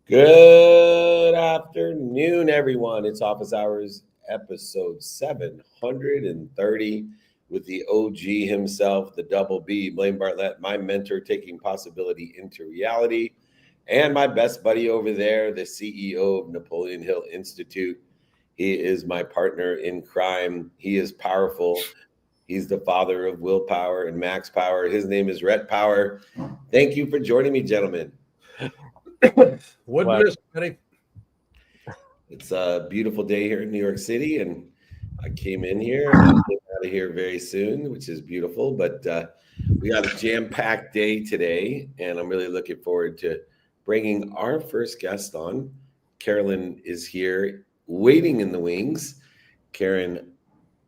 Good afternoon, everyone. It's Office Hours, episode 730 with the OG himself, the double B, Blaine Bartlett, my mentor, taking possibility into reality, and my best buddy over there, the CEO of Napoleon Hill Institute. He is my partner in crime. He is powerful. He's the father of willpower and max power. His name is Rhett Power. Thank you for joining me, gentlemen. Wouldn't miss, buddy. It's a beautiful day here in New York City, and I came in here and I'm getting out of here very soon, which is beautiful. But we got a jam-packed day today, and I'm really looking forward to bringing our first guest on. Carolyn is here, waiting in the wings.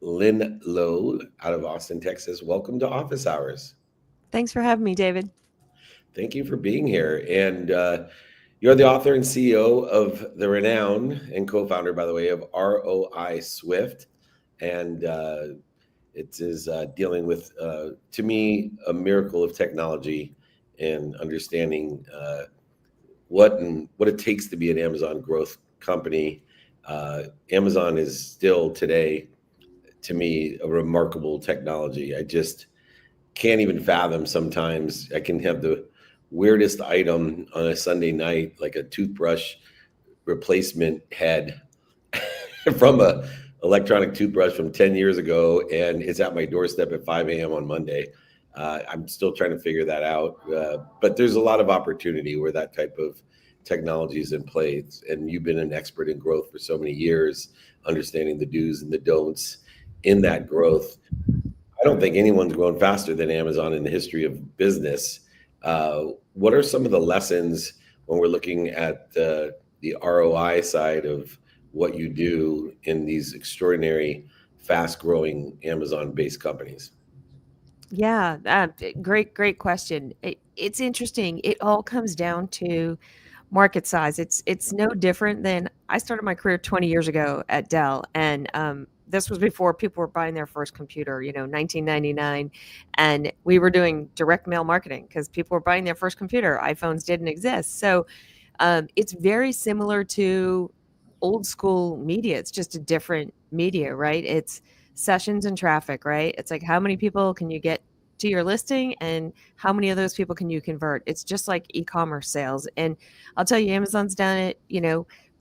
Lowe out of Austin, Texas. Welcome to Office Hours. Thanks for having me, David. Thank you for being here. And you're the author and CEO of the renowned and co-founder, by the way, of ROI Swift. And it is dealing with, to me, a miracle of technology and understanding what it takes to be an Amazon growth company. Amazon is still today, to me, a remarkable technology. I just can't even fathom sometimes. I can have the weirdest item on a Sunday night, like a toothbrush replacement head from a electronic toothbrush from 10 years ago, and it's at my doorstep at 5 a.m. on Monday. I'm still trying to figure that out, but there's a lot of opportunity where that type of technology is in place, and you've been an expert in growth for so many years, understanding the do's and the don'ts in that growth. I don't think anyone's grown faster than Amazon in the history of business. What are some of the lessons when we're looking at the ROI side of what you do in these extraordinary, fast-growing Amazon-based companies? Yeah, great question. It's interesting. It all comes down to market size. It's no different than I started my career 20 years ago at Dell, and this was before people were buying their first computer, 1999. And we were doing direct mail marketing because people were buying their first computer. iPhones didn't exist. So it's very similar to old school media. It's just a different media, right? It's sessions and traffic, right? It's like, how many people can you get to your listing and how many of those people can you convert? It's just like e-commerce sales. And I'll tell you, Amazon's done it,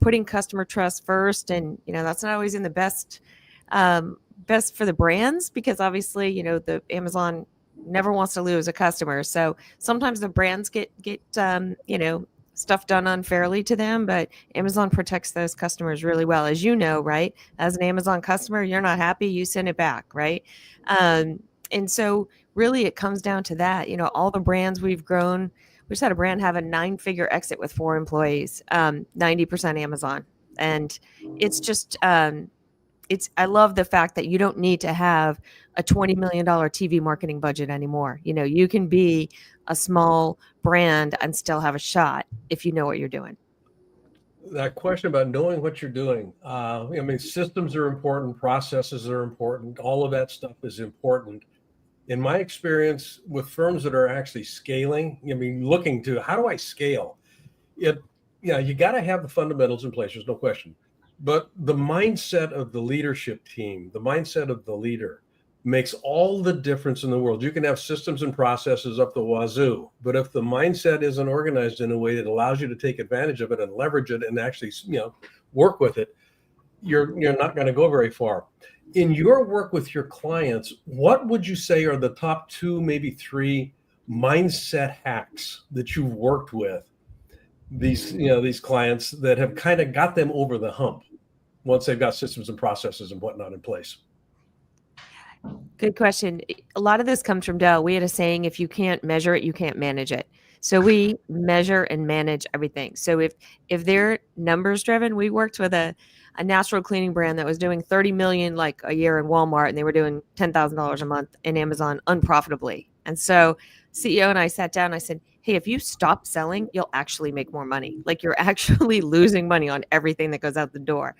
putting customer trust first. And, that's not always in the best for the brands, because obviously, the Amazon never wants to lose a customer. So sometimes the brands get stuff done unfairly to them, but Amazon protects those customers really well. As you know, right? As an Amazon customer, you're not happy, you send it back, right? And so really it comes down to that. All the brands we've grown, we just had a brand have a 9-figure exit with 4 employees, 90% Amazon. And it's just, I love the fact that you don't need to have a $20 million TV marketing budget anymore. You can be a small brand and still have a shot if you know what you're doing. That question about knowing what you're doing. Systems are important, processes are important. All of that stuff is important. In my experience with firms that are actually scaling, looking to how do I scale? You got to have the fundamentals in place. There's no question. But the mindset of the leadership team, the mindset of the leader makes all the difference in the world. You can have systems and processes up the wazoo, but if the mindset isn't organized in a way that allows you to take advantage of it and leverage it and actually, work with it, you're not going to go very far. In your work with your clients, what would you say are the top 2, maybe 3 mindset hacks that you've worked with these clients that have kind of got them over the hump once they've got systems and processes and whatnot in place? Good question. A lot of this comes from Dell. We had a saying, if you can't measure it, you can't manage it. So we measure and manage everything. So if they're numbers driven, we worked with a natural cleaning brand that was doing 30 million like a year in Walmart, and they were doing $10,000 a month in Amazon unprofitably. And so CEO and I sat down and I said, hey, if you stop selling, you'll actually make more money. Like, you're actually losing money on everything that goes out the door.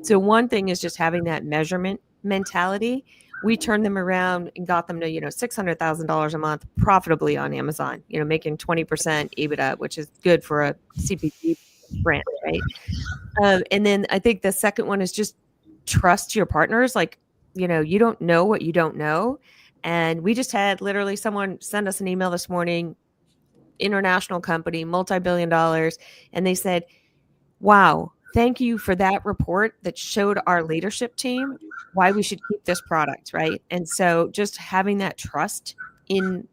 So one thing is just having that measurement mentality. We turned them around and got them to, $600,000 a month profitably on Amazon, making 20% EBITDA, which is good for a CPG brand, right? And then I think the second one is just trust your partners. Like, you don't know what you don't know. And we just had literally someone send us an email this morning, international company, multi-billion dollars. And they said, wow, thank you for that report that showed our leadership team why we should keep this product, right? And so just having that trust in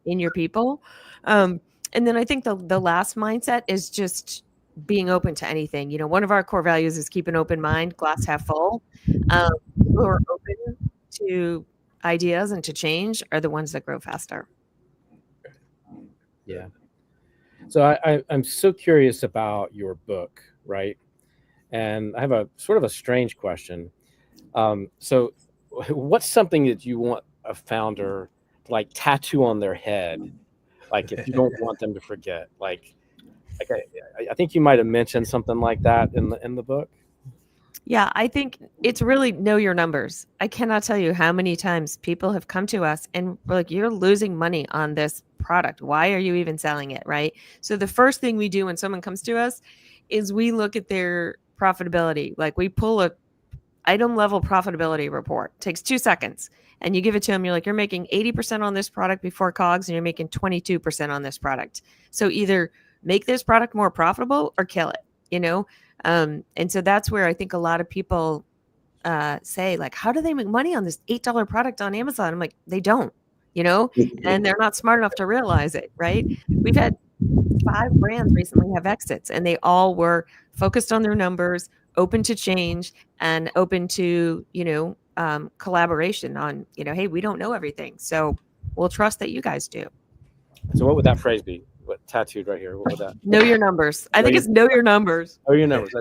your people. And then I think the last mindset is just being open to anything. One of our core values is keep an open mind, glass half full. People who are open to ideas and to change are the ones that grow faster. Yeah. So I'm so curious about your book, right? And I have a sort of a strange question. So what's something that you want a founder to like tattoo on their head? Like if you don't want them to forget, like I think you might have mentioned something like that in the book. Yeah, I think it's really know your numbers. I cannot tell you how many times people have come to us and we're like, you're losing money on this product. Why are you even selling it? Right. So the first thing we do when someone comes to us is we look at their profitability. Like we pull a item level profitability report. It takes 2 seconds and you give it to them. You're like, you're making 80% on this product before COGS and you're making 22% on this product. So either make this product more profitable or kill it, And so that's where I think a lot of people say, like, how do they make money on this $8 product on Amazon? I'm like, they don't, and they're not smart enough to realize it, right? We've had 5 brands recently have exits, and they all were focused on their numbers, open to change, and open to, collaboration on, hey, we don't know everything. So we'll trust that you guys do. So what would that phrase be? What tattooed right here? What would that? Know your numbers. I think it's know your numbers. Know your numbers.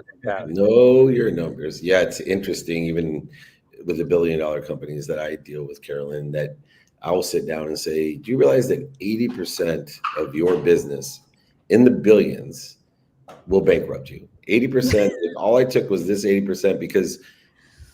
Know your numbers. Yeah, it's interesting, even with the $1 billion companies that I deal with, Carolyn, that I will sit down and say, do you realize that 80% of your business in the billions will bankrupt you? 80%, if all I took was this 80%, because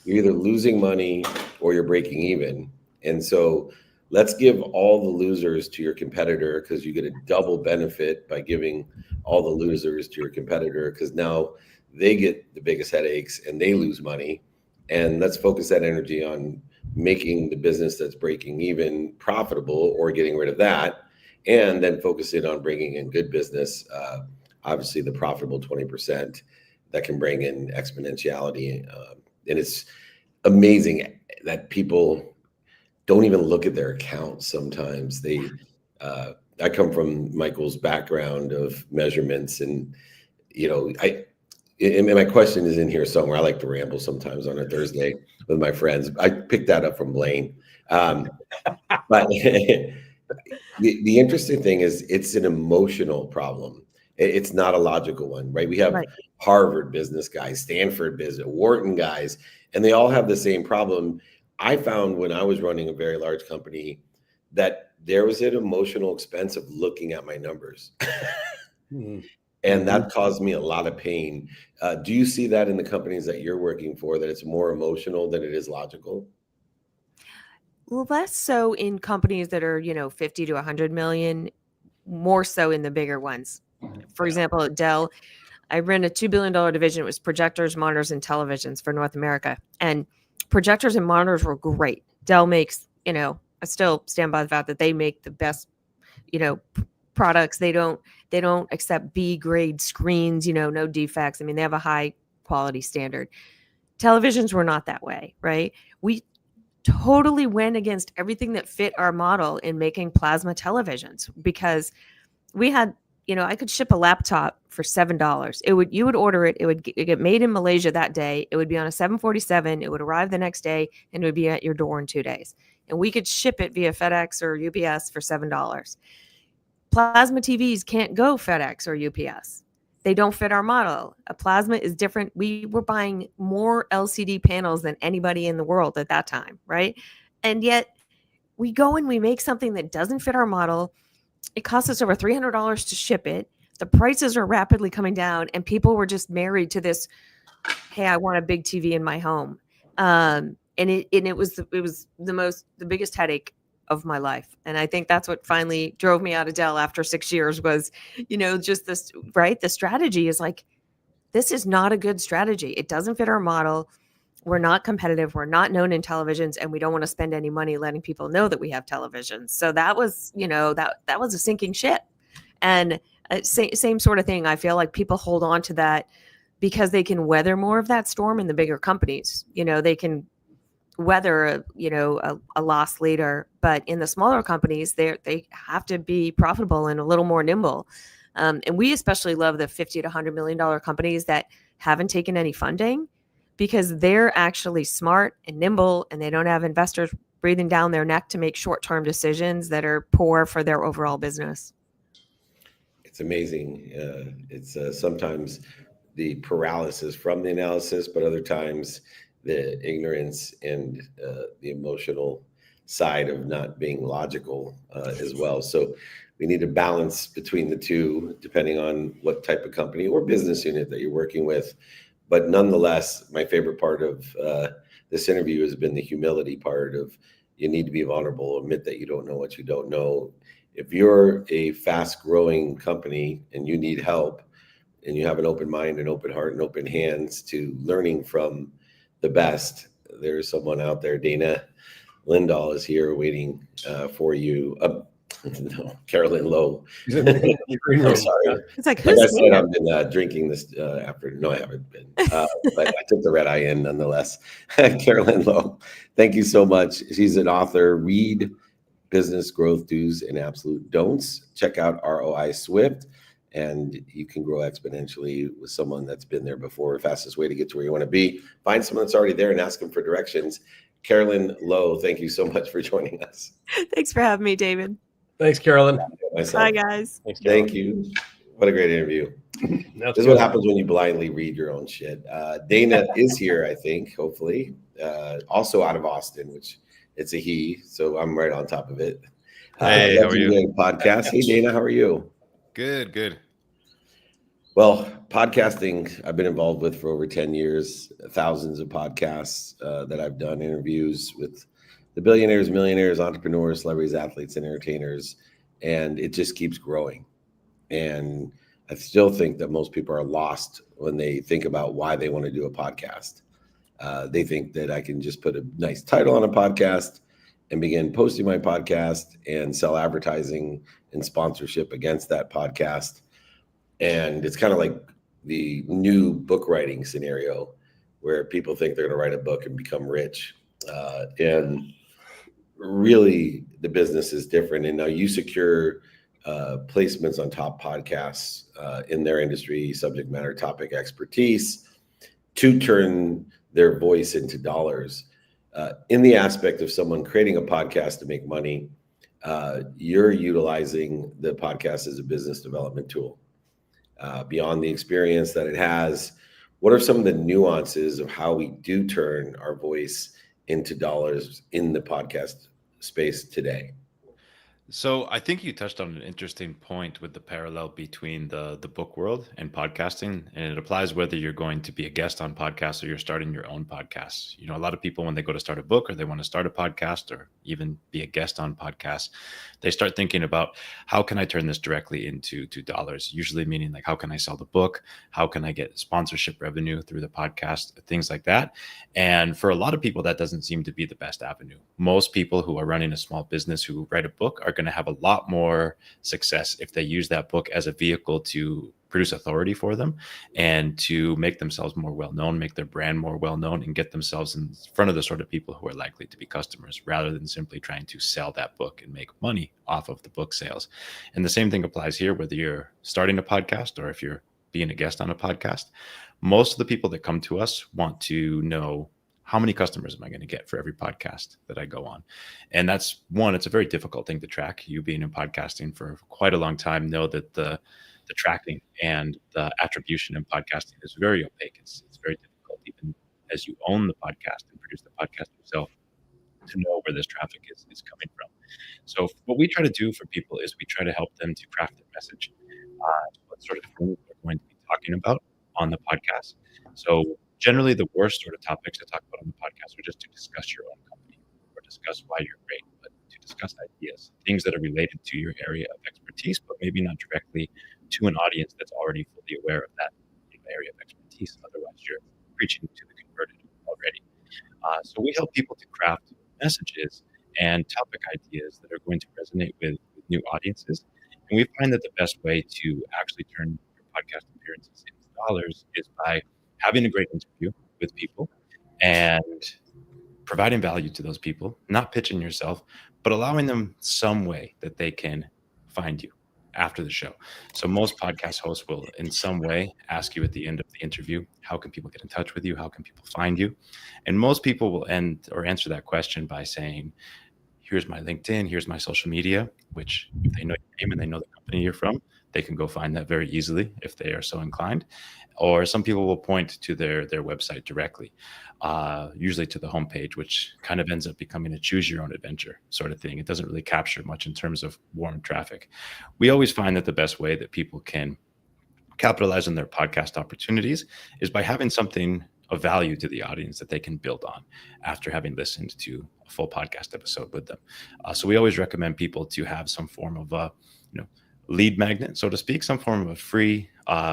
you're either losing money or you're breaking even. And so let's give all the losers to your competitor, because you get a double benefit by giving all the losers to your competitor, because now they get the biggest headaches and they lose money. And let's focus that energy on making the business that's breaking even profitable or getting rid of that, and then focus it on bringing in good business, obviously the profitable 20% that can bring in exponentiality. And it's amazing that people don't even look at their accounts sometimes. I come from Michael's background of measurements, and and my question is in here somewhere. I like to ramble sometimes on a Thursday with my friends. I picked that up from Blaine. But the interesting thing is it's an emotional problem. It's not a logical one, right? We have Harvard business guys, Stanford business, Wharton guys, and they all have the same problem. I found when I was running a very large company that there was an emotional expense of looking at my numbers. And that caused me a lot of pain. Do you see that in the companies that you're working for, that it's more emotional than it is logical? Well, less so in companies that are, 50 to 100 million, more so in the bigger ones. For example, at Dell, I ran a $2 billion division. It was projectors, monitors, and televisions for North America. And projectors and monitors were great. Dell makes, I still stand by the fact that they make the best, products. They don't accept B grade screens, no defects. I mean, they have a high quality standard. Televisions were not that way, right? We totally went against everything that fit our model in making plasma televisions, because we had, I could ship a laptop for $7. You would order it. It would get made in Malaysia that day. It would be on a 747. It would arrive the next day and it would be at your door in 2 days. And we could ship it via FedEx or UPS for $7. Plasma TVs can't go FedEx or UPS. They don't fit our model. A plasma is different. We were buying more LCD panels than anybody in the world at that time, right? And yet we go and we make something that doesn't fit our model. It costs us over $300 to ship it. The prices are rapidly coming down, and people were just married to this, hey, I want a big TV in my home. And it was the biggest headache of my life. And I think that's what finally drove me out of Dell after 6 years was, just this, right? The strategy is like, this is not a good strategy. It doesn't fit our model. We're not competitive. We're not known in televisions, and we don't want to spend any money letting people know that we have televisions. So that was, that was a sinking ship. And same sort of thing. I feel like people hold on to that because they can weather more of that storm in the bigger companies. They can weather a loss later, but in the smaller companies, they have to be profitable and a little more nimble. And we especially love the $50 to $100 million companies that haven't taken any funding, because they're actually smart and nimble, and they don't have investors breathing down their neck to make short-term decisions that are poor for their overall business. It's amazing. It's sometimes the paralysis from the analysis, but other times the ignorance and the emotional side of not being logical as well. So we need a balance between the two, depending on what type of company or business unit that you're working with. But nonetheless, my favorite part of this interview has been the humility part of, you need to be vulnerable, admit that you don't know what you don't know. If you're a fast growing company and you need help, and you have an open mind and open heart and open hands to learning from the best, there's someone out there. Dana Lindahl is here waiting for you. No, Carolyn Lowe. I'm sorry. It's like, Like I who's said, Dana? I've been drinking this after. No, I haven't been. But I took the red eye in nonetheless. Carolyn Lowe, thank you so much. She's an author. Read Business Growth Do's and Absolute Don'ts. Check out ROI Swift, and you can grow exponentially with someone that's been there before. Fastest way to get to where you want to be. Find someone that's already there and ask them for directions. Carolyn Lowe, thank you so much for joining us. Thanks for having me, David. Thanks, Carolyn. Bye, guys. Thanks, Carolyn. Thank you. What a great interview. That's This is good. what happens when you blindly read your own shit. Dana is here, I think, hopefully. Also out of Austin, which it's a he, so I'm right on top of it. Hey, how are you? Legendary Podcast. Hey, Dana, how are you? Good. Well, podcasting, I've been involved with for over 10 years, thousands of podcasts that I've done, interviews with the billionaires, millionaires, entrepreneurs, celebrities, athletes, and entertainers, and it just keeps growing. And I still think that most people are lost when they think about why they want to do a podcast. They think that I can just put a nice title on a podcast and begin posting my podcast and sell advertising and sponsorship against that podcast. And it's kind of like the new book writing scenario where people think they're going to write a book and become rich. And really, the business is different. And now you secure placements on top podcasts in their industry, subject matter, topic expertise, to turn their voice into dollars. In the aspect of someone creating a podcast to make money, you're utilizing the podcast as a business development tool. Beyond the experience that it has, what are some of the nuances of how we do turn our voice into dollars in the podcast space today? So I think you touched on an interesting point with the parallel between the book world and podcasting, and it applies whether you're going to be a guest on podcasts or you're starting your own podcast. You know, a lot of people, when they go to start a book or they want to start a podcast or even be a guest on podcasts, they start thinking about, how can I turn this directly into dollars? Usually meaning like, how can I sell the book? How can I get sponsorship revenue through the podcast? Things like that. And for a lot of people, that doesn't seem to be the best avenue. Most people who are running a small business who write a book are going to have a lot more success if they use that book as a vehicle to produce authority for them and to make themselves more well-known, make their brand more well-known, and get themselves in front of the sort of people who are likely to be customers, rather than simply trying to sell that book and make money off of the book sales. And the same thing applies here, whether you're starting a podcast or if you're being a guest on a podcast. Most of the people that come to us want to know, how many customers am I going to get for every podcast that I go on? And that's one, it's a very difficult thing to track. You being in podcasting for quite a long time know that the tracking and the attribution in podcasting is very opaque. It's very difficult, even as you own the podcast and produce the podcast yourself, to know where this traffic is coming from. So what we try to do for people is we try to help them to craft their message, what sort of things they're going to be talking about on the podcast. So generally, the worst sort of topics to talk about on the podcast are just to discuss your own company or discuss why you're great. But to discuss ideas, things that are related to your area of expertise, but maybe not directly to an audience that's already fully aware of that area of expertise. Otherwise, you're preaching to the converted already. So we help people to craft messages and topic ideas that are going to resonate with new audiences. And we find that the best way to actually turn your podcast appearances into dollars is by having a great interview with people and providing value to those people, not pitching yourself, but allowing them some way that they can find you after the show. So most podcast hosts will in some way ask you at the end of the interview, how can people get in touch with you? How can people find you? And most people will end or answer that question by saying, here's my LinkedIn, here's my social media, which if they know your name and they know the company you're from, they can go find that very easily if they are so inclined. Or some people will point to their website directly, usually to the homepage, which kind of ends up becoming a choose your own adventure sort of thing. It doesn't really capture much in terms of warm traffic. We always find that the best way that people can capitalize on their podcast opportunities is by having something of value to the audience that they can build on after having listened to a full podcast episode with them. So we always recommend people to have some form of lead magnet, so to speak, some form of a free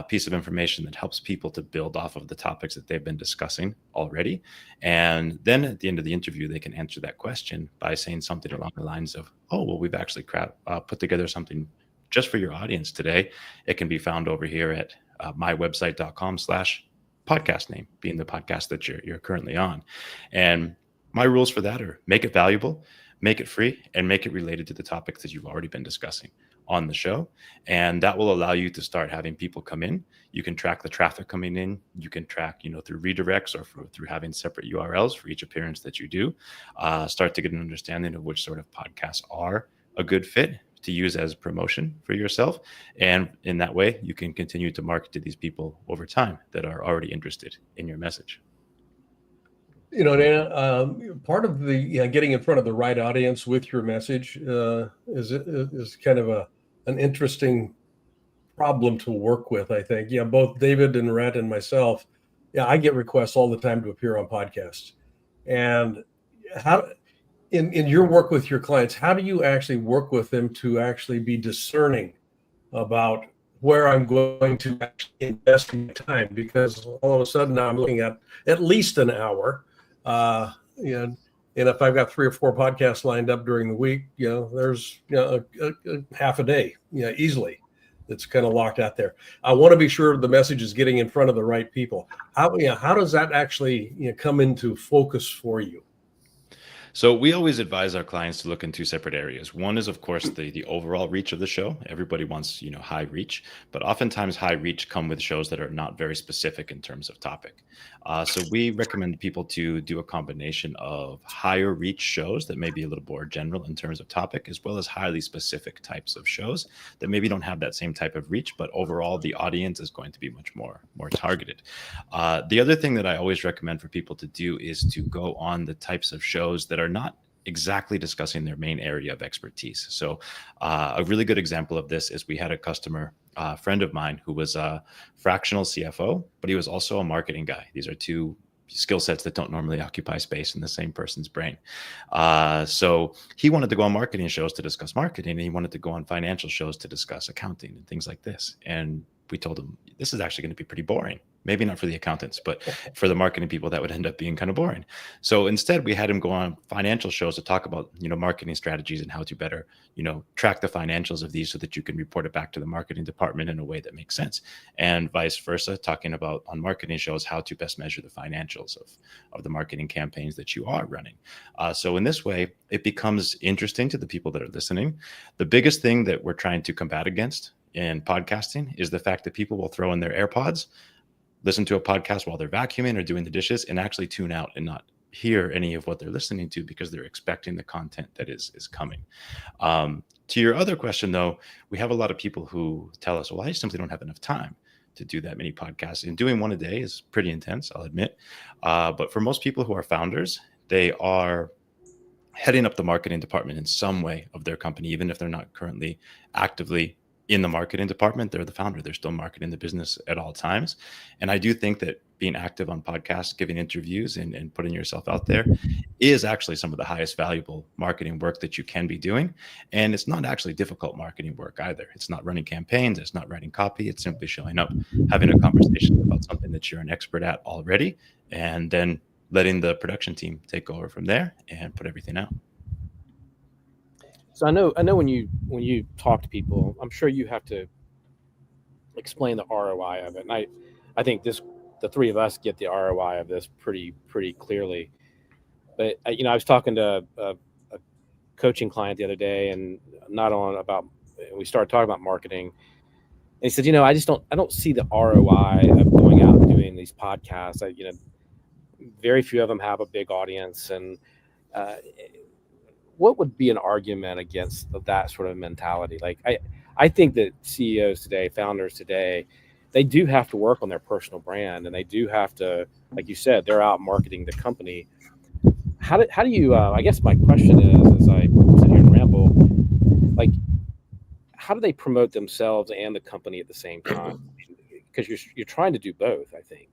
piece of information that helps people to build off of the topics that they've been discussing already. And then at the end of the interview, they can answer that question by saying something along the lines of, oh, well, we've actually put together something just for your audience today. It can be found over here at mywebsite.com/podcast name, being the podcast that you're currently on. And my rules for that are make it valuable, make it free, and make it related to the topics that you've already been discussing on the show. And that will allow you to start having people come in. You can track the traffic coming in. You can track, through redirects or through having separate URLs for each appearance that you do. Start to get an understanding of which sort of podcasts are a good fit to use as promotion for yourself. And in that way, you can continue to market to these people over time that are already interested in your message. Dana, part of the getting in front of the right audience with your message is kind of an interesting problem to work with, I think. Yeah, both David and Rhett and myself, I get requests all the time to appear on podcasts. And how, in your work with your clients, how do you actually work with them to actually be discerning about where I'm going to actually invest my time? Because all of a sudden now I'm looking at least an hour. And if I've got 3 or 4 podcasts lined up during the week, there's a half a day, easily. That's kind of locked out there. I want to be sure the message is getting in front of the right people. How does that actually come into focus for you? So we always advise our clients to look in 2 separate areas. One is, of course, the overall reach of the show. Everybody wants, high reach, but oftentimes high reach come with shows that are not very specific in terms of topic. So we recommend people to do a combination of higher reach shows that may be a little more general in terms of topic, as well as highly specific types of shows that maybe don't have that same type of reach, but overall the audience is going to be much more targeted. The other thing that I always recommend for people to do is to go on the types of shows that are not exactly discussing their main area of expertise. So a really good example of this is we had a customer, friend of mine, who was a fractional CFO, but he was also a marketing guy. These are 2 skill sets that don't normally occupy space in the same person's brain. So he wanted to go on marketing shows to discuss marketing, and he wanted to go on financial shows to discuss accounting and things like this. And we told him, this is actually going to be pretty boring. Maybe not for the accountants, but for the marketing people, that would end up being kind of boring. So instead, we had him go on financial shows to talk about, marketing strategies and how to better, track the financials of these so that you can report it back to the marketing department in a way that makes sense. And vice versa, talking about on marketing shows, how to best measure the financials of the marketing campaigns that you are running. So in this way, it becomes interesting to the people that are listening. The biggest thing that we're trying to combat against in podcasting is the fact that people will throw in their AirPods, listen to a podcast while they're vacuuming or doing the dishes, and actually tune out and not hear any of what they're listening to because they're expecting the content that is coming. To your other question, though, we have a lot of people who tell us, well, I simply don't have enough time to do that many podcasts. And doing one a day is pretty intense, I'll admit. But for most people who are founders, they are heading up the marketing department in some way of their company, even if they're not currently actively in the marketing department. They're the founder. They're still marketing the business at all times. And I do think that being active on podcasts, giving interviews and putting yourself out there is actually some of the highest valuable marketing work that you can be doing. And it's not actually difficult marketing work either. It's not running campaigns. It's not writing copy. It's simply showing up, having a conversation about something that you're an expert at already, and then letting the production team take over from there and put everything out. So I know when you talk to people, I'm sure you have to explain the ROI of it. And I think the three of us get the ROI of this pretty clearly. But I was talking to a coaching client the other day, and we started talking about marketing. And he said, I don't see the ROI of going out and doing these podcasts. Very few of them have a big audience. And what would be an argument against that sort of mentality? Like, I think that CEOs today, founders today, they do have to work on their personal brand, and they do have to, like you said, they're out marketing the company. How do you? I guess my question is, as I sit here and ramble, like, how do they promote themselves and the company at the same time? Because you're trying to do both, I think.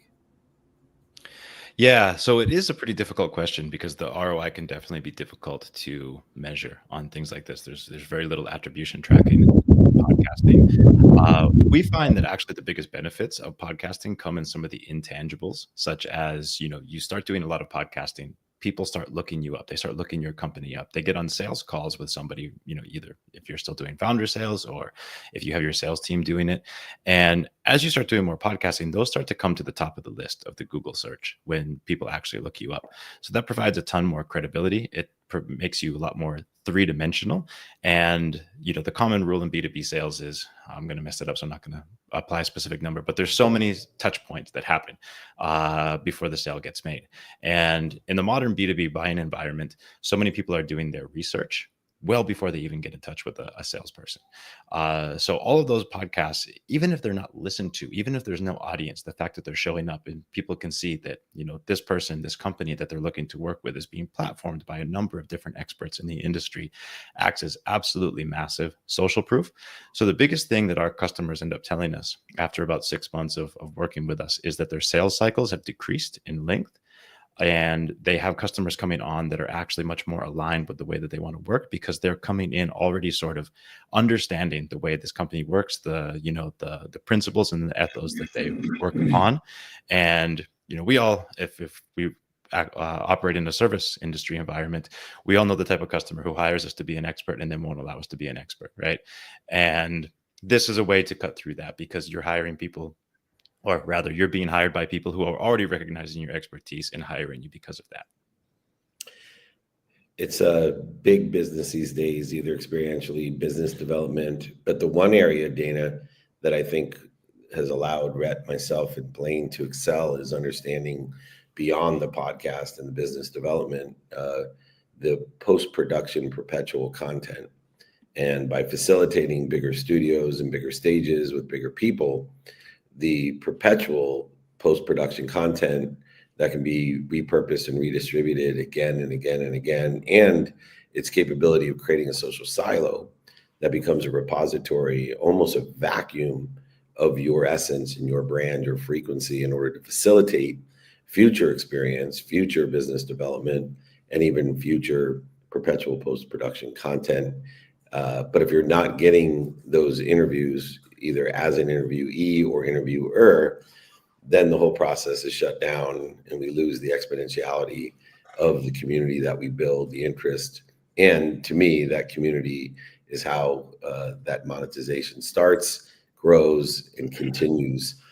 Yeah, so it is a pretty difficult question because the ROI can definitely be difficult to measure on things like this. There's very little attribution tracking in podcasting. We find that actually the biggest benefits of podcasting come in some of the intangibles, such as, you start doing a lot of podcasting, people start looking you up. They start looking your company up. They get on sales calls with somebody, either if you're still doing founder sales or if you have your sales team doing it. And as you start doing more podcasting, those start to come to the top of the list of the Google search when people actually look you up. So that provides a ton more credibility. It makes you a lot more three-dimensional. And, the common rule in B2B sales is, I'm going to mess it up, so I'm not going to apply a specific number, but there's so many touch points that happen before the sale gets made. And in the modern B2B buying environment, so many people are doing their research well before they even get in touch with a salesperson. So all of those podcasts, even if they're not listened to, even if there's no audience, the fact that they're showing up and people can see that, this person, this company that they're looking to work with is being platformed by a number of different experts in the industry, acts as absolutely massive social proof. So the biggest thing that our customers end up telling us after about 6 months of working with us is that their sales cycles have decreased in length. And they have customers coming on that are actually much more aligned with the way that they want to work, because they're coming in already sort of understanding the way this company works, the principles and the ethos that they work upon. And, we all, if we operate in a service industry environment, we all know the type of customer who hires us to be an expert and then won't allow us to be an expert, right? And this is a way to cut through that, because you're hiring people, or rather, you're being hired by people who are already recognizing your expertise and hiring you because of that. It's a big business these days, either experientially, business development. But the one area, Dana, that I think has allowed Rhett, myself, and Blaine to excel is understanding beyond the podcast and the business development, the post-production perpetual content. And by facilitating bigger studios and bigger stages with bigger people, the perpetual post-production content that can be repurposed and redistributed again and again and again, and its capability of creating a social silo that becomes a repository, almost a vacuum of your essence and your brand, your frequency, in order to facilitate future experience, future business development, and even future perpetual post-production content. But if you're not getting those interviews, either as an interviewee or interviewer, then the whole process is shut down and we lose the exponentiality of the community that we build, the interest. And to me, that community is how that monetization starts, grows, and continues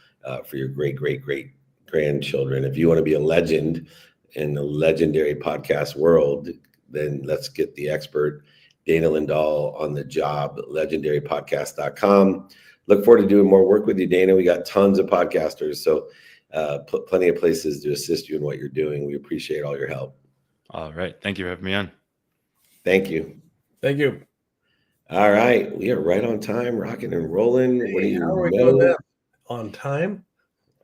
for your great grandchildren. If you want to be a legend in the legendary podcast world, then let's get the expert Dana Lindahl on the job, legendarypodcast.com. Look forward to doing more work with you, Dana. We got tons of podcasters, so plenty of places to assist you in what you're doing. We appreciate all your help. All right. Thank you for having me on. Thank you. Thank you. All right. We are right on time, rocking and rolling. Hey, what do you how are we know? doing that? On time?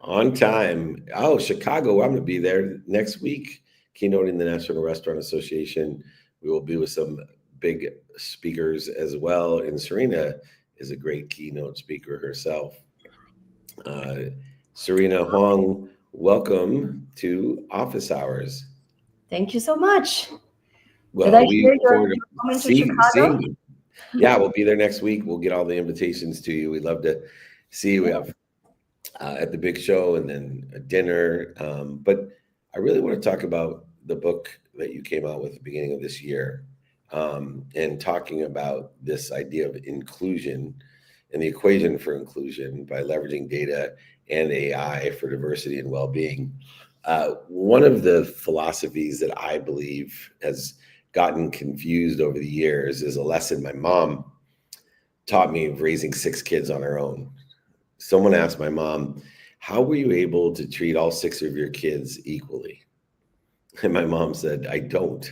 On time. Oh, Chicago. I'm going to be there next week, keynoting the National Restaurant Association. We will be with some big speakers as well. And Serena is a great keynote speaker herself. Serena Huang, welcome to Office Hours. Thank you so much. Well, we look forward you're to coming to Chicago? seeing you. Yeah, we'll be there next week. We'll get all the invitations to you. We'd love to see you. We have at the big show and then a dinner. But I really want to talk about the book that you came out with at the beginning of this year, and talking about this idea of inclusion and the equation for inclusion by leveraging data and AI for diversity and well-being. One of the philosophies that I believe has gotten confused over the years is a lesson my mom taught me of raising 6 kids on her own. Someone asked my mom, how were you able to treat all 6 of your kids equally? And my mom said, I don't.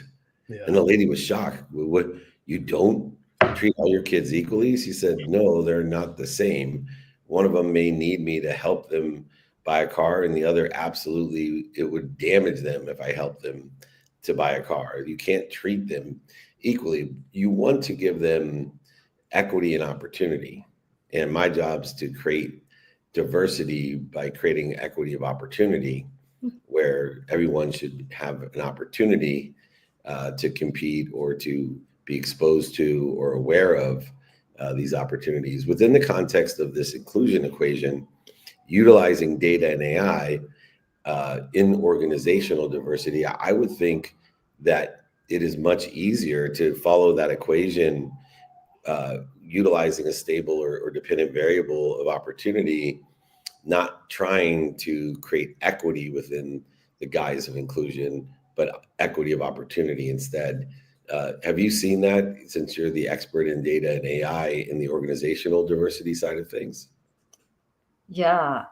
Yeah. And the lady was shocked. What, you don't treat all your kids equally? She said, no, they're not the same. One of them may need me to help them buy a car, and the other, absolutely, it would damage them if I helped them to buy a car. You can't treat them equally. You want to give them equity and opportunity. And my job is to create diversity by creating equity of opportunity, where everyone should have an opportunity to compete or to be exposed to or aware of these opportunities within the context of this inclusion equation, utilizing data and AI in organizational diversity. I would think that it is much easier to follow that equation utilizing a stable or dependent variable of opportunity, not trying to create equity within the guise of inclusion, but equity of opportunity instead. Have you seen that, since you're the expert in data and AI, in the organizational diversity side of things? Yeah,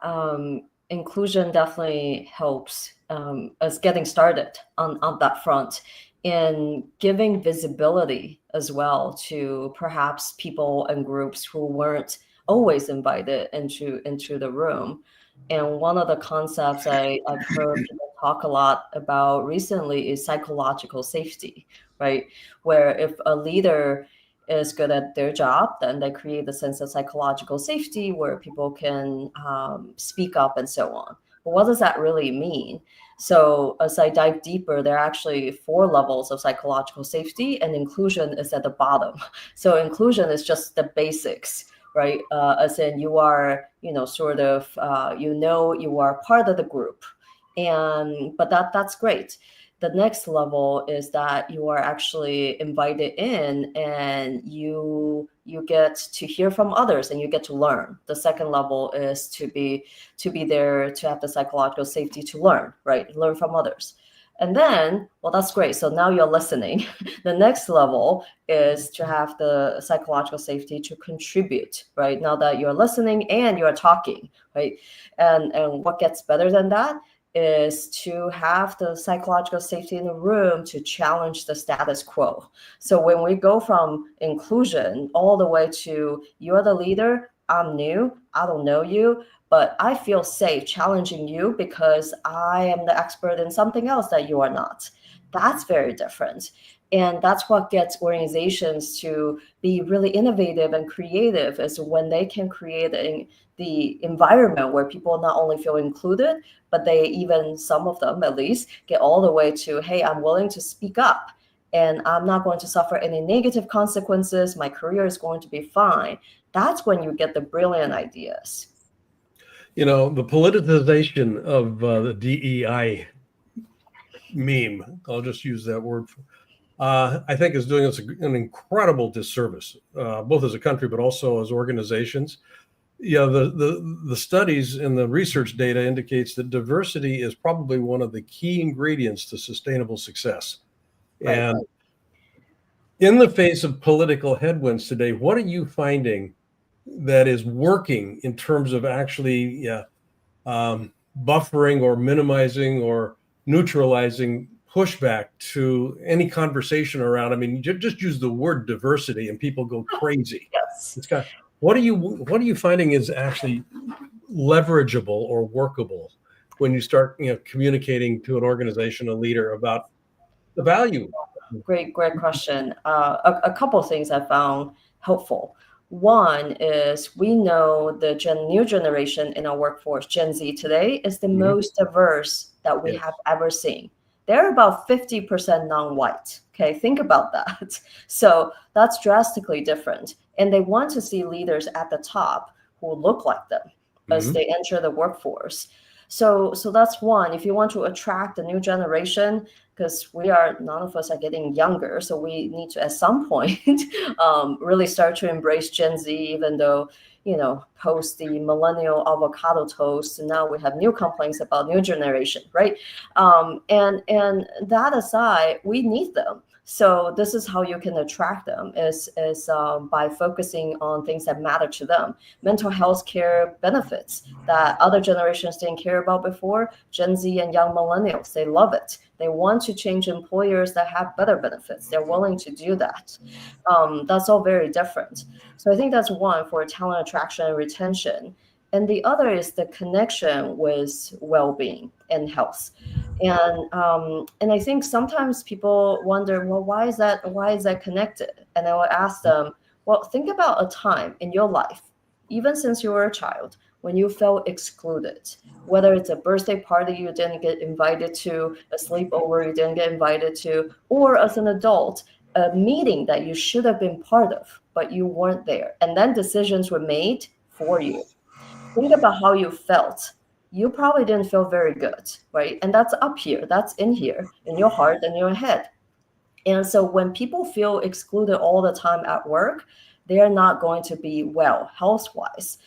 inclusion definitely helps us getting started on that front, and giving visibility as well to perhaps people and groups who weren't always invited into the room. And one of the concepts I've heard people talk a lot about recently is psychological safety, right? Where if a leader is good at their job, then they create a sense of psychological safety where people can speak up and so on. But what does that really mean? So as I dive deeper, there are actually 4 levels of psychological safety, and inclusion is at the bottom. So inclusion is just the basics, right? As in you are, you are part of the group, but that's great. The next level is that you are actually invited in, and you get to hear from others and you get to learn. The second level is to be there, to have the psychological safety to learn, right? Learn from others. And then, well, that's great. So now you're listening. The next level is to have the psychological safety to contribute, right? Now that you're listening and you're talking, right? And what gets better than that is to have the psychological safety in the room to challenge the status quo. So when we go from inclusion all the way to you're the leader, I'm new, I don't know you, but I feel safe challenging you because I am the expert in something else that you are not. That's very different. And that's what gets organizations to be really innovative and creative, is when they can create the environment where people not only feel included, but they even, some of them at least, get all the way to, hey, I'm willing to speak up and I'm not going to suffer any negative consequences. My career is going to be fine. That's when you get the brilliant ideas. You know, the politicization of the DEI meme, I'll just use that word, I think is doing us an incredible disservice, both as a country, but also as organizations. Yeah, the studies and the research data indicates that diversity is probably one of the key ingredients to sustainable success. Right. And in the face of political headwinds today, what are you finding that is working in terms of actually buffering or minimizing or neutralizing pushback to any conversation around? I mean, just use the word diversity and people go crazy. Yes. It's got, what are you finding is actually leverageable or workable when you start communicating to an organization, a leader, about the value? Great question. A couple of things I found helpful. One is we know the new generation in our workforce, Gen Z today, is the most diverse that we have ever seen. They're about 50% non-white. Okay, think about that. So that's drastically different. And they want to see leaders at the top who look like them as they enter the workforce. So that's one. If you want to attract the new generation, because none of us are getting younger, so we need to at some point really start to embrace Gen Z, even though, post the millennial avocado toast, and now we have new complaints about new generation, right? And that aside, we need them. So this is how you can attract them is by focusing on things that matter to them. Mental health care benefits that other generations didn't care about before. Gen Z and young millennials, they love it. They want to change employers that have better benefits. They're willing to do that. That's all very different. So I think that's one for talent attraction and retention. And the other is the connection with well-being and health. And I think sometimes people wonder, well, why is that connected? And I will ask them, well, think about a time in your life, even since you were a child, when you felt excluded, whether it's a birthday party you didn't get invited to, a sleepover you didn't get invited to, or as an adult, a meeting that you should have been part of, but you weren't there. And then decisions were made for you. Think about how you felt. You probably didn't feel very good, right? And that's up here, that's in here, in your heart and your head. And so when people feel excluded all the time at work, they're not going to be well health-wise.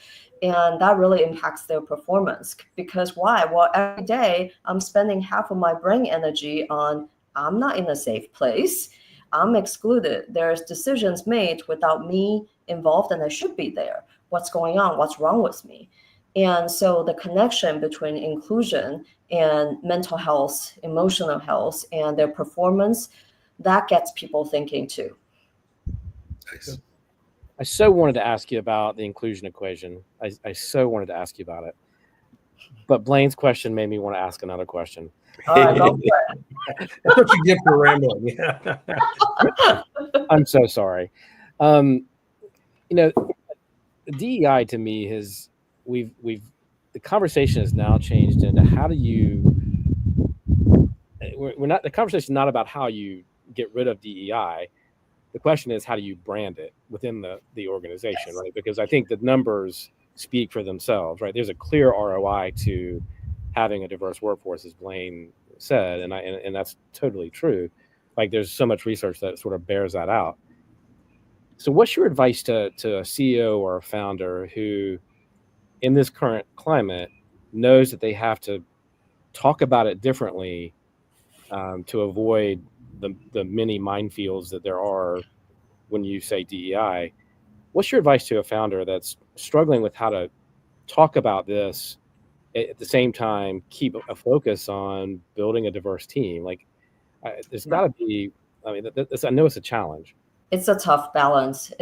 And that really impacts their performance. Because why? Well, every day I'm spending half of my brain energy on, I'm not in a safe place. I'm excluded. There's decisions made without me involved, and I should be there. What's going on? What's wrong with me? And so the connection between inclusion and mental health, emotional health, and their performance, that gets people thinking too. Nice. I so wanted to ask you about the inclusion equation. I so wanted to ask you about it. But Blaine's question made me want to ask another question. All right, go for it. That's what you get for rambling. Yeah. I'm so sorry. DEI to me has the conversation has now changed into how do you the conversation is not about how you get rid of DEI. The question is, how do you brand it within the organization, right? Because I think the numbers speak for themselves, right? There's a clear ROI to having a diverse workforce, as Blaine said, and that's totally true. Like, there's so much research that sort of bears that out. So what's your advice to a CEO or a founder who, in this current climate, knows that they have to talk about it differently to avoid the many minefields that there are when you say DEI? What's your advice to a founder that's struggling with how to talk about this, at the same time keep a focus on building a diverse team? Like, there's got to be, I know it's a challenge. It's a tough balance.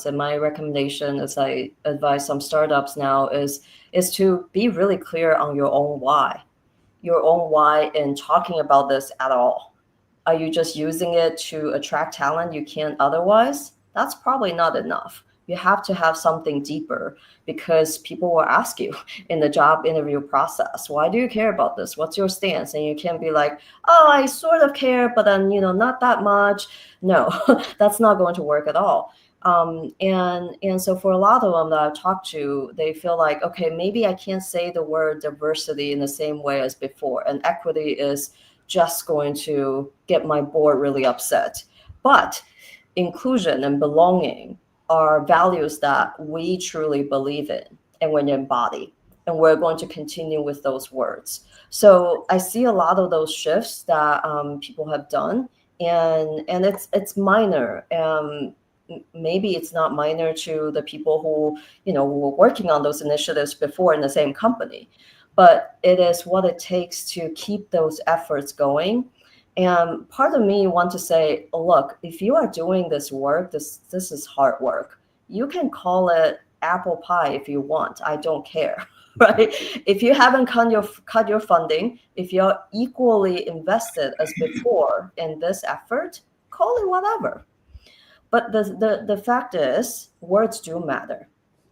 And my recommendation, as I advise some startups now, is to be really clear on your own why in talking about this at all. Are you just using it to attract talent you can't otherwise? That's probably not enough. You have to have something deeper, because people will ask you in the job interview process, why do you care about this? What's your stance? And you can't be like, oh, I sort of care, but then, not that much. No, that's not going to work at all. And so for a lot of them that I've talked to, they feel like, okay, maybe I can't say the word diversity in the same way as before. And equity is just going to get my board really upset. But inclusion and belonging are values that we truly believe in and when you embody. And we're going to continue with those words. So I see a lot of those shifts that people have done, and it's minor. Maybe it's not minor to the people who were working on those initiatives before in the same company, but it is what it takes to keep those efforts going. And part of me want to say, look, if you are doing this work, this is hard work. You can call it apple pie if you want. I don't care, right? If you haven't cut your funding, if you're equally invested as before in this effort, call it whatever. But the fact is, words do matter,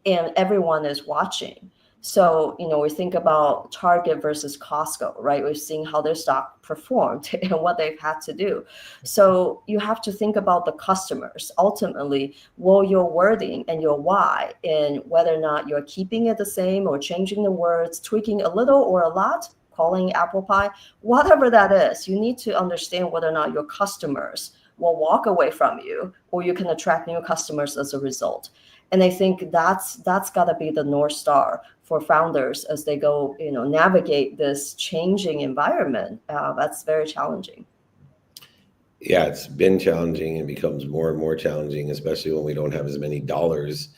and everyone is watching. So, we think about Target versus Costco, right? We've seen how their stock performed and what they've had to do. So you have to think about the customers. Ultimately, will your wording and your why, and whether or not you're keeping it the same or changing the words, tweaking a little or a lot, calling apple pie, whatever that is, you need to understand whether or not your customers will walk away from you, or you can attract new customers as a result. And I think that's got to be the North Star for founders as they go, navigate this changing environment. That's very challenging. Yeah, it's been challenging and becomes more and more challenging, especially when we don't have as many dollars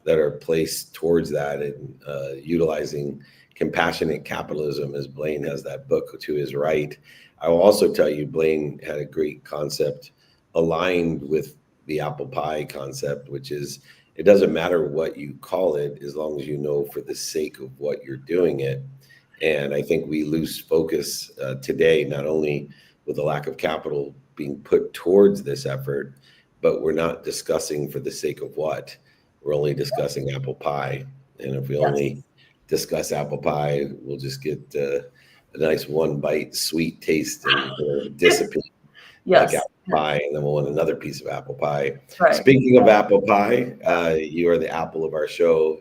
that are placed towards that, and utilizing compassionate capitalism, as Blaine has that book to his right. I will also tell you, Blaine had a great concept aligned with the apple pie concept, which is, it doesn't matter what you call it as long as you know for the sake of what you're doing it. And I think we lose focus today, not only with the lack of capital being put towards this effort, but we're not discussing for the sake of what. We're only discussing apple pie. And if we only discuss apple pie, we'll just get a nice one bite sweet taste and dissipate. Yes. Like apple pie, and then we'll want another piece of apple pie. Right. Speaking of apple pie, you are the apple of our show,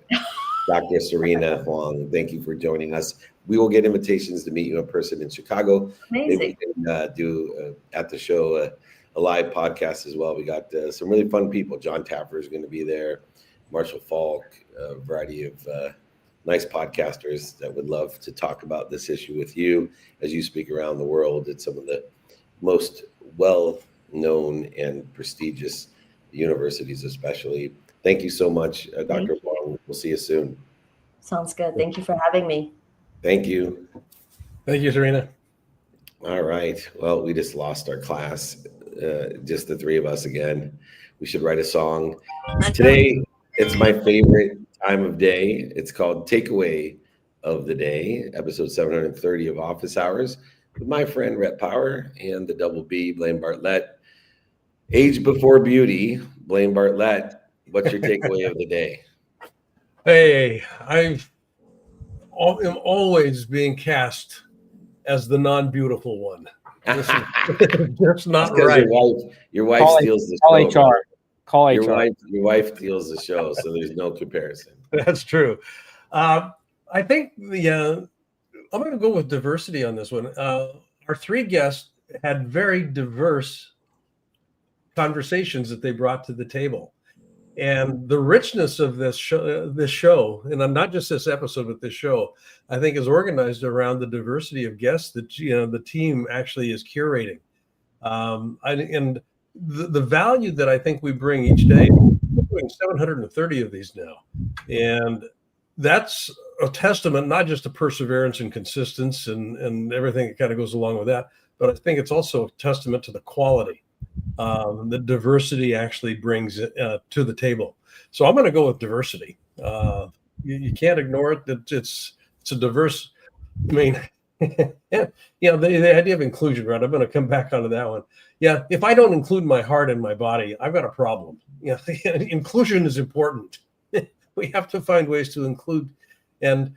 Dr. Serena Huang. Thank you for joining us. We will get invitations to meet you in person in Chicago. Amazing. Maybe we can do at the show a live podcast as well. We got some really fun people. John Taffer is going to be there, Marshall Falk, a variety of nice podcasters that would love to talk about this issue with you as you speak around the world at some of the most well-known and prestigious universities, especially. Thank you so much, Dr. Huang. We'll see you soon. Sounds good. Thank you for having me. Thank you. Thank you, Serena. All right. Well, we just lost our class, just the three of us again. We should write a song. Today, it's my favorite time of day. It's called Takeaway of the Day, episode 730 of Office Hours, with my friend Rhett Power and the double B, Blaine Bartlett. Age before beauty, Blaine Bartlett. What's your takeaway of the day? Hey, I am always being cast as the non-beautiful one. That's not right. Your wife steals the show. Call HR. Call HR. Your wife steals the show, so there's no comparison. That's true. I think I'm going to go with diversity on this one. Our three guests had very diverse conversations that they brought to the table, and the richness of this show, and not just this episode, but this show, I think is organized around the diversity of guests that the team actually is curating, and the value that I think we bring each day. We're doing 730 of these now, and that's a testament not just to perseverance and consistency and everything that kind of goes along with that, but I think it's also a testament to the quality that diversity actually brings to the table. So I'm going to go with diversity. You can't ignore it. It's a diverse. I mean, the idea of inclusion, right? I'm going to come back onto that one. Yeah, if I don't include my heart and my body, I've got a problem. Inclusion is important. We have to find ways to include, and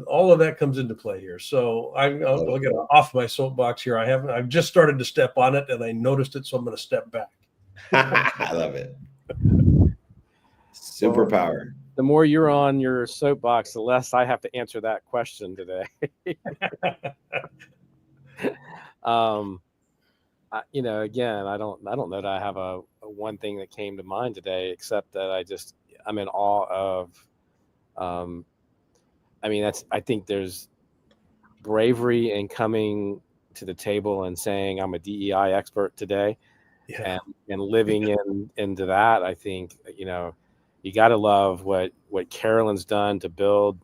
all of that comes into play here. So I'll get off my soapbox here. I've just started to step on it, and I noticed it, so I'm going to step back. I love it. Superpower. The more you're on your soapbox, the less I have to answer that question today. Again, I don't know that I have a one thing that came to mind today, except that I'm in awe of. I think there's bravery in coming to the table and saying I'm a DEI expert today, and living into that. I think you got to love what Carolyn's done to build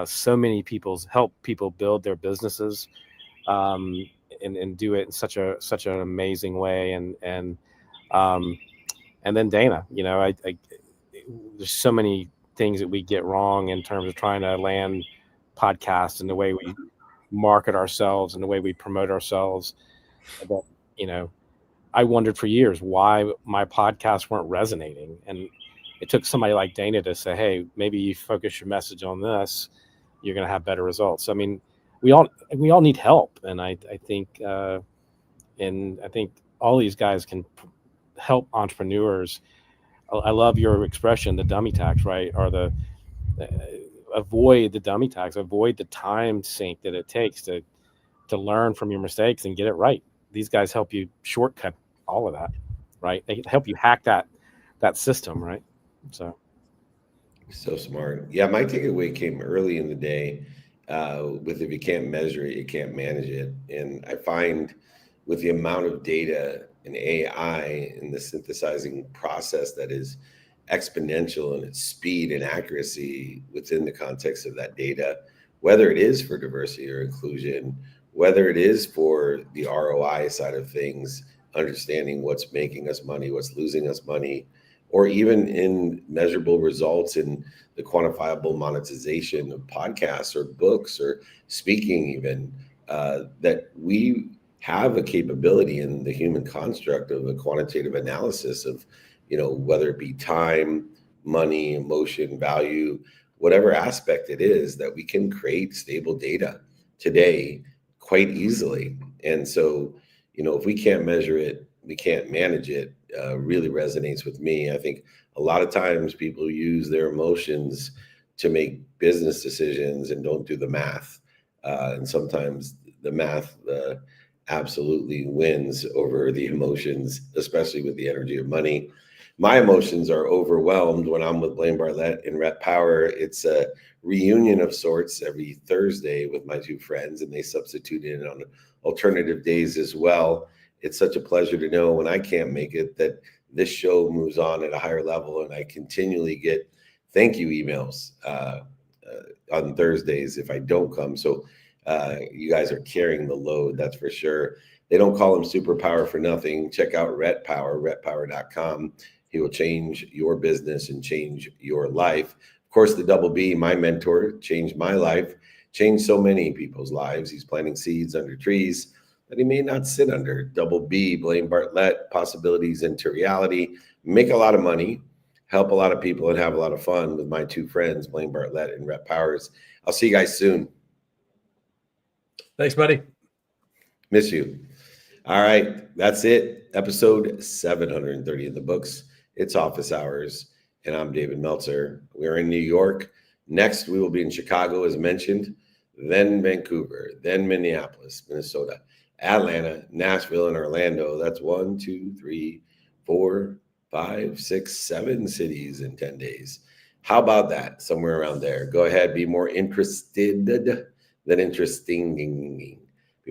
so many help people build their businesses, and do it in such an amazing way. And then Dana, there's so many things that we get wrong in terms of trying to land podcasts and the way we market ourselves and the way we promote ourselves. But I wondered for years why my podcasts weren't resonating. And it took somebody like Dana to say, hey, maybe you focus your message on this, you're going to have better results. I mean, we all need help. And I think all these guys can help entrepreneurs. I love your expression, the dummy tax, right? Or avoid the dummy tax, avoid the time sink that it takes to learn from your mistakes and get it right. These guys help you shortcut all of that, right? They help you hack that system, right? So smart. Yeah, my takeaway came early in the day with if you can't measure it, you can't manage it. And I find with the amount of data and AI and the synthesizing process that is exponential in its speed and accuracy within the context of that data, whether it is for diversity or inclusion, whether it is for the ROI side of things, understanding what's making us money, what's losing us money, or even in measurable results in the quantifiable monetization of podcasts or books or speaking even, that we have a capability in the human construct of a quantitative analysis of, whether it be time, money, emotion, value, whatever aspect it is, that we can create stable data today quite easily. And so, if we can't measure it, we can't manage it, really resonates with me. I think a lot of times people use their emotions to make business decisions and don't do the math. And sometimes the math absolutely wins over the emotions, especially with the energy of money. My emotions are overwhelmed when I'm with Blaine Bartlett and Rhett Power. It's a reunion of sorts every Thursday with my two friends, and they substitute in on alternative days as well. It's such a pleasure to know when I can't make it that this show moves on at a higher level, and I continually get thank you emails on Thursdays if I don't come. So you guys are carrying the load, that's for sure. They don't call him superpower for nothing. Check out Rhett Power, rhettpower.com. He will change your business and change your life. Of course, the Double B, my mentor, changed my life, changed so many people's lives. He's planting seeds under trees that he may not sit under. Double B, Blaine Bartlett, possibilities into reality, make a lot of money, help a lot of people, and have a lot of fun with my two friends, Blaine Bartlett and Rhett Powers. I'll see you guys soon. Thanks, buddy. Miss you. All right, that's it. Episode 730 in the books. It's office hours, and I'm David Meltzer. We're in New York. Next, we will be in Chicago, as mentioned, then Vancouver, then Minneapolis, Minnesota, Atlanta, Nashville, and Orlando. That's 1, 2, 3, 4, 5, 6, 7 cities in 10 days. How about that? Somewhere around there. Go ahead, be more interested than interesting. Be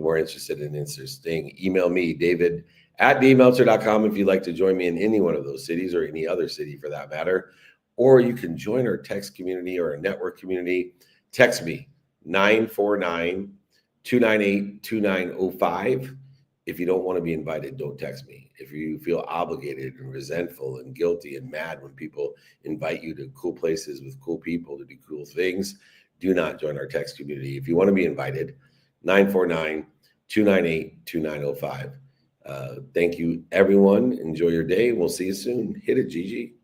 more interested in interesting. Email me, David@dmeltzer.com, if you'd like to join me in any one of those cities or any other city for that matter. Or you can join our text community or our network community. Text me, 949-298-2905. If you don't want to be invited, don't text me. If you feel obligated and resentful and guilty and mad when people invite you to cool places with cool people to do cool things, do not join our text community. If you want to be invited, 949-298-2905. Thank you, everyone. Enjoy your day. We'll see you soon. Hit it, Gigi.